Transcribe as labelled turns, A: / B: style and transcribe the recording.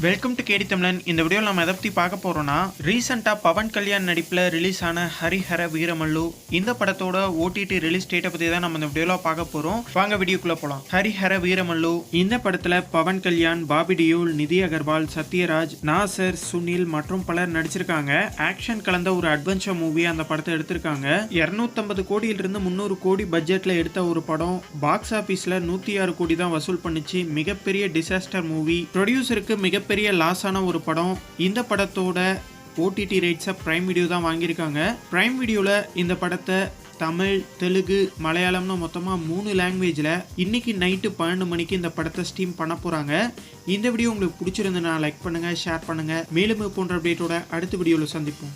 A: Welcome to கேடி தமிழன். இந்த வீடியோவில் நம்ம எதை பற்றி பார்க்க போகிறோம்னா, ரீசெண்டாக பவன் கல்யாண் நடிப்பில் ரிலீஸ் ஆன ஹரிஹர வீரமல்லு இந்த படத்தோட ஓடிடி ரிலீஸ் டேட்டை பற்றி தான் நம்ம இந்த வீடியோவில் பார்க்க போகிறோம். வாங்க வீடியோக்குள்ளே போகலாம். ஹரிஹர வீரமல்லு இந்த படத்தில் பவன் கல்யாண், பாபி டியோல், நிதி அகர்வால், சத்யராஜ், நாசர், சுனில் மற்றும் பலர் நடிச்சிருக்காங்க. ஆக்ஷன் கலந்த ஒரு அட்வென்ச்சர் மூவி அந்த படத்தை எடுத்திருக்காங்க. 250 கோடியிலிருந்து 300 கோடி பட்ஜெட்டில் எடுத்த ஒரு படம் பாக்ஸ் ஆஃபீஸில் 106 கோடி தான் வசூல் பண்ணிச்சு. மிகப்பெரிய டிசாஸ்டர் மூவி. ப்ரொடியூசருக்கு மிகப்பெரிய லாஸான ஒரு படம். இந்த படத்தோட ஓடிடி ரைட்ஸை பிரைம் வீடியோ தான் வாங்கியிருக்காங்க. பிரைம் வீடியோவில் இந்த படத்தை தமிழ், தெலுங்கு, மலையாளம்னு மொத்தமாக 3 லாங்குவேஜில் இன்னைக்கு நைட்டு 12 மணிக்கு இந்த படத்தை ஸ்ட்ரீம் பண்ண போகிறாங்க. இந்த வீடியோ உங்களுக்கு பிடிச்சிருந்ததுன்னா லைக் பண்ணுங்கள், ஷேர் பண்ணுங்கள். மேலும் போன்ற அப்டேட்டோட அடுத்த வீடியோவில் சந்திப்போம்.